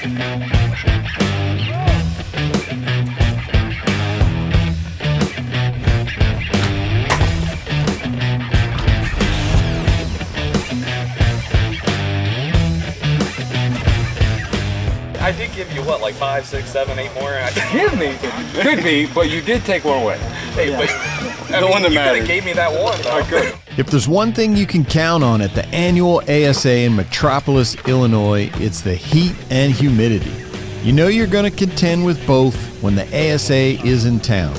I did give you what, like 5, 6, 7, 8 more? Give me? Could be, but you did take one away. Hey, Yeah. but The one that you could matters. have gave me that one, though. I could. If there's one thing you can count on at the annual ASA in Metropolis, Illinois, it's the heat and humidity. You know you're going to contend with both when the ASA is in town.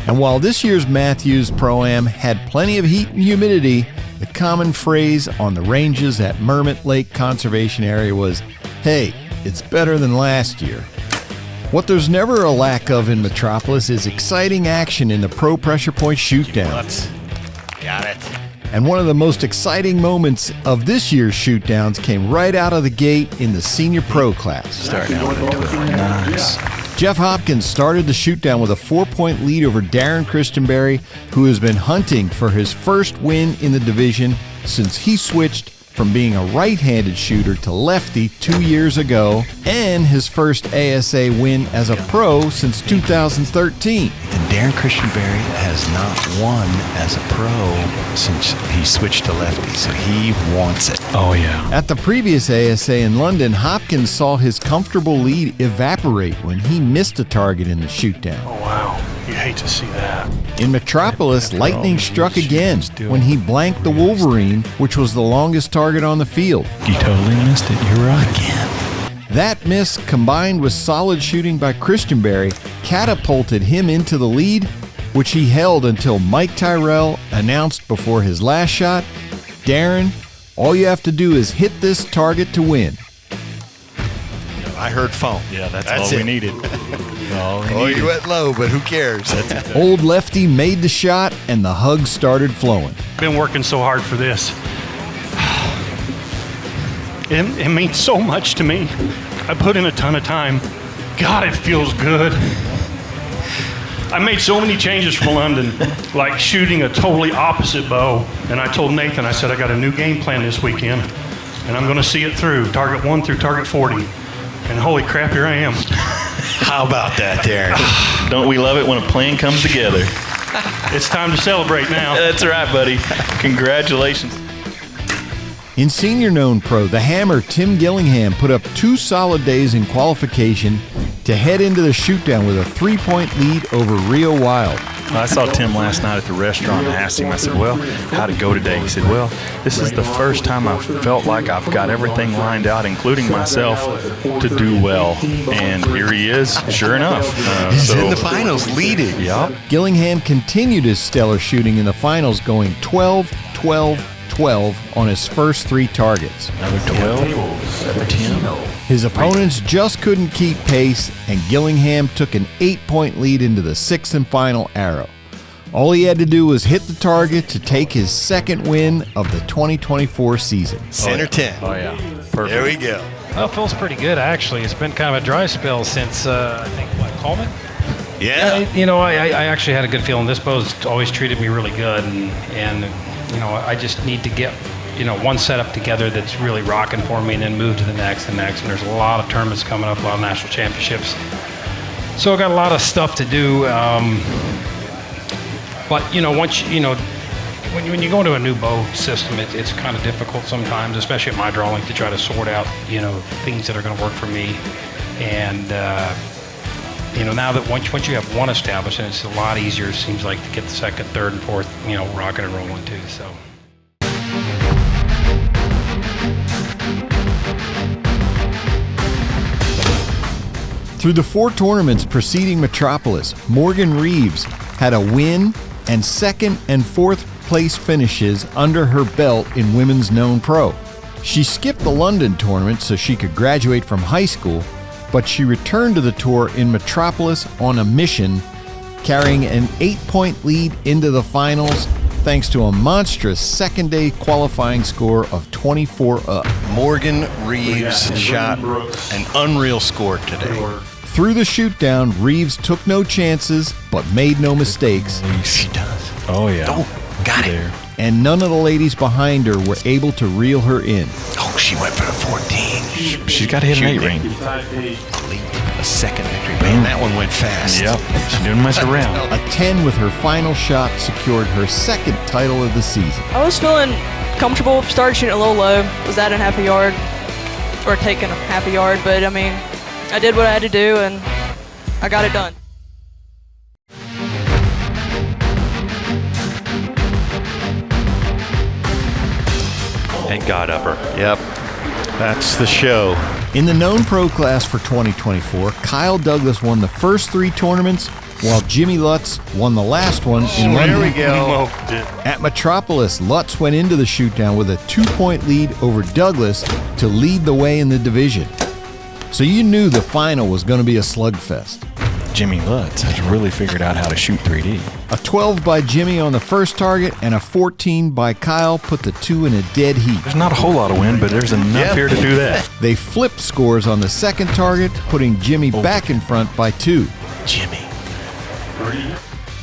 And while this year's Mathews Pro-Am had plenty of heat and humidity, the common phrase on the ranges at Mermit Lake Conservation Area was, "Hey, it's better than last year." What there's never a lack of in Metropolis is exciting action in the Pro Pressure Point Shootdowns. Got it. And one of the most exciting moments of this year's shootdowns came right out of the gate in the senior pro class. Starting out with a 12. Nice. Jeff Hopkins started the shootdown with a 4-point lead over Darren Christenberry, who has been hunting for his first win in the division since he switched from being a right-handed shooter to lefty 2 years ago, and his first ASA win as a pro since 2013. And Darren Christenberry has not won as a pro since he switched to lefty, so he wants it. Oh, yeah. At the previous ASA in London, Hopkins saw his comfortable lead evaporate when he missed a target in the shootdown. Oh, wow. You hate to see that. In Metropolis, lightning struck again when he blanked the Wolverine, which was the longest target on the field. You totally missed it. You're right. Again. That miss, combined with solid shooting by Christenberry, catapulted him into the lead, which he held until Mike Tyrell announced before his last shot, "Darren, all you have to do is hit this target to win." I heard phone. Yeah, that's all we needed. Oh, you went low, but who cares? Old Lefty made the shot, and the hugs started flowing. Been working so hard for this. It means so much to me. I put in a ton of time. God, it feels good. I made so many changes for London, like shooting a totally opposite bow. And I told Nathan, I said, I got a new game plan this weekend, and I'm going to see it through, target 1 through target 40. And holy crap, here I am. How about that, Darren? Don't we love it when a plan comes together? It's time to celebrate now. That's right, buddy. Congratulations. In senior known pro, the hammer Tim Gillingham put up 2 solid days in qualification to head into the shootdown with a 3-point lead over Rio Wild. I saw Tim last night at the restaurant and asked him, I said, well, how'd it go today? He said, well, this is the first time I've felt like I've got everything lined out, including myself, to do well. And here he is, sure enough. He's in the finals, leading. Yep. Gillingham continued his stellar shooting in the finals, going 12, 12, 12 on his first 3 targets. Number 12, number 10. His opponents just couldn't keep pace, and Gillingham took an 8-point lead into the 6th and final arrow. All he had to do was hit the target to take his second win of the 2024 season. Center 10. Oh, yeah. Perfect. There we go. Well, it feels pretty good, actually. It's been kind of a dry spell since, I think, Coleman? Yeah. I actually had a good feeling. This bow's always treated me really good, and I just need to get, one setup together that's really rocking for me and then move to the next and next. And there's a lot of tournaments coming up, a lot of national championships. So I got a lot of stuff to do. But, once, when you go into a new bow system, it's kind of difficult sometimes, especially at my drawing, to try to sort out, things that are going to work for me. And, now that once you have one established, and it's a lot easier, it seems like, to get the second, third, and fourth, rocking and rolling too, so. Through the 4 tournaments preceding Metropolis, Morgan Reeves had a win and 2nd and 4th place finishes under her belt in Women's Known Pro. She skipped the London tournament so she could graduate from high school, but she returned to the tour in Metropolis on a mission, carrying an 8-point lead into the finals thanks to a monstrous second-day qualifying score of 24 up. Morgan Reeves shot an unreal score today. Through the shootdown, Reeves took no chances but made no mistakes. She does. Oh, yeah. Oh, got it. And none of the ladies behind her were able to reel her in. Oh, she went for the 14. She's got to hit an 8 ring. A second victory. Man, that one went fast. Yep. She didn't mess around. A 10 with her final shot secured her second title of the season. I was feeling comfortable, started shooting a little low, was at a half a yard, or taking a half a yard, but I mean, I did what I had to do and I got it done. And got upper. Yep. That's the show. In the known pro class for 2024, Kyle Douglas won the first 3 tournaments, while Jimmy Lutz won the last one in London. There we go. At Metropolis, Lutz went into the shootdown with a 2-point lead over Douglas to lead the way in the division. So you knew the final was going to be a slugfest. Jimmy Lutz has really figured out how to shoot 3D. A 12 by Jimmy on the first target and a 14 by Kyle put the 2 in a dead heat. There's not a whole lot of wind, but there's enough here to do that. They flipped scores on the second target, putting Jimmy back in front by 2. Jimmy.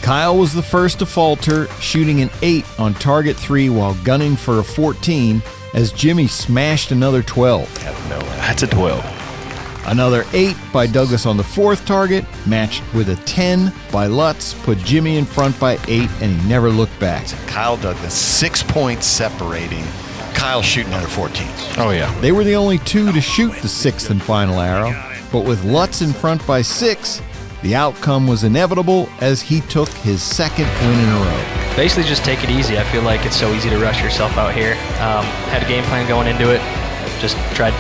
Kyle was the first to falter, shooting an 8 on target 3 while gunning for a 14 as Jimmy smashed another 12. That's a 12. Another 8 by Douglas on the fourth target, matched with a 10 by Lutz, put Jimmy in front by 8, and he never looked back. Kyle Douglas, 6 points separating. Kyle shooting under 14. Oh, yeah. They were the only 2 to shoot the 6th and final arrow, but with Lutz in front by 6, the outcome was inevitable as he took his second win in a row. Basically just take it easy. I feel like it's so easy to rush yourself out here. Had a game plan going into it, just tried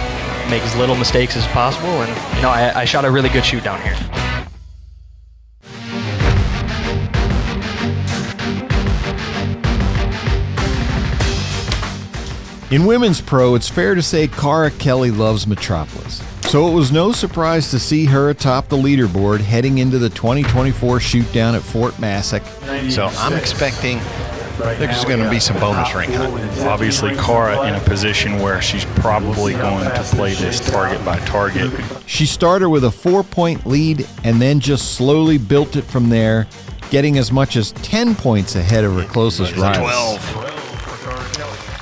make as little mistakes as possible, and you know, I shot a really good shoot down here. In women's pro, it's fair to say Cara Kelly loves Metropolis, so it was no surprise to see her atop the leaderboard heading into the 2024 shoot down at Fort Massac. So I'm expecting there's going to be some bonus ring hunt. Obviously, Cara in a position where she's probably going to play this target by target. She started with a 4-point lead and then just slowly built it from there, getting as much as 10 points ahead of her closest rival. 12.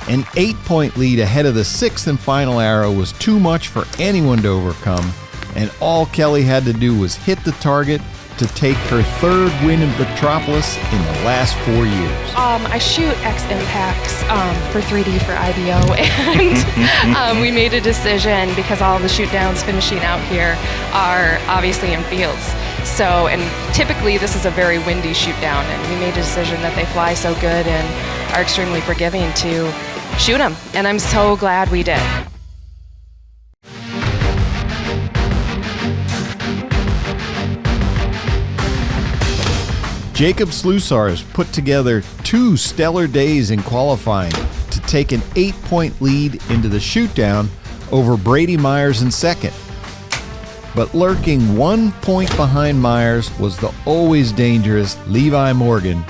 An 8-point lead ahead of the 6th and final arrow was too much for anyone to overcome, and all Kelly had to do was hit the target to take her 3rd win in Metropolis in the last 4 years. I shoot X Impacts for 3D for IBO, and we made a decision because all the shoot downs finishing out here are obviously in fields. So, and typically this is a very windy shoot down, and we made a decision that they fly so good and are extremely forgiving to shoot them, and I'm so glad we did. Jacob Slusars put together 2 stellar days in qualifying to take an 8-point lead into the shootdown over Brady Myers in second. But lurking 1 point behind Myers was the always dangerous Levi Morgan,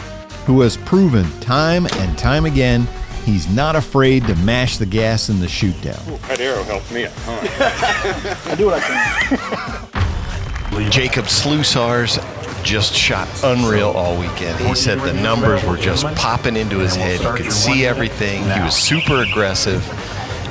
who has proven time and time again he's not afraid to mash the gas in the shootdown. That arrow helped me a ton. I do what I can. Jacob Slusars just shot unreal all weekend. He said the numbers were just popping into his head. You could see everything. He was super aggressive,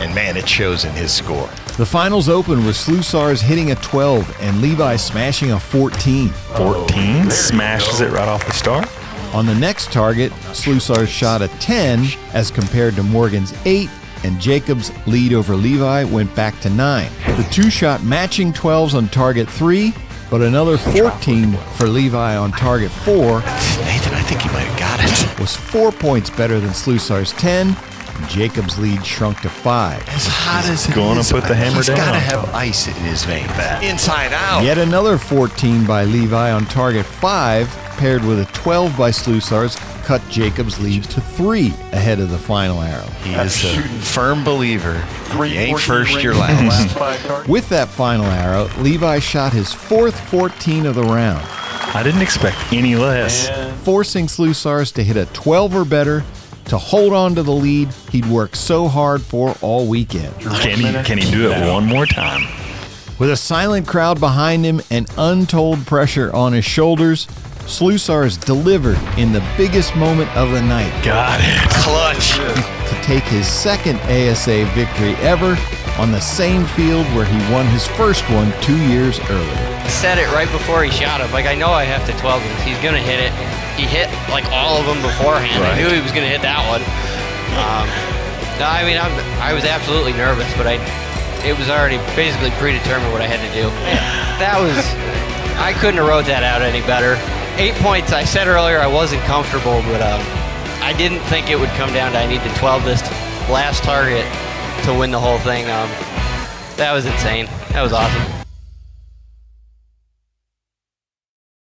and man, it shows in his score. The finals opened with Slusars hitting a 12 and Levi smashing a 14. 14? Smashes it right off the start. On the next target, Slusars shot a 10 as compared to Morgan's 8, and Jacob's lead over Levi went back to 9. The 2 shot matching 12s on target 3, but another 14 for Levi on target 4. Nathan, I think he might have got it. Was 4 points better than Slusar's 10, and Jacob's lead shrunk to 5. As hot as it Going is, to put the hammer he's down. got to have ice in his veins. Inside out. Yet another 14 by Levi on target 5, paired with a 12 by Slusars, cut Jacob's lead to 3 ahead of the final arrow. He is a firm believer. He ain't first, you're last. With that final arrow, Levi shot his 4th 14 of the round, I didn't expect any less. forcing Slusars to hit a 12 or better to hold on to the lead he'd worked so hard for all weekend. Can he do it one more time? With a silent crowd behind him and untold pressure on his shoulders, Slusars delivered in the biggest moment of the night. Got it. Clutch. To take his 2nd ASA victory ever on the same field where he won his first one 2 years earlier. Said it right before he shot him. Like, I know I have to 12 this. He's going to hit it. He hit, like, all of them beforehand. Right. I knew he was going to hit that one. No, I mean, I was absolutely nervous, but it was already basically predetermined what I had to do. That was, I couldn't have wrote that out any better. 8 points, I said earlier I wasn't comfortable, but I didn't think it would come down to I need to 12 this last target to win the whole thing. That was insane. That was awesome.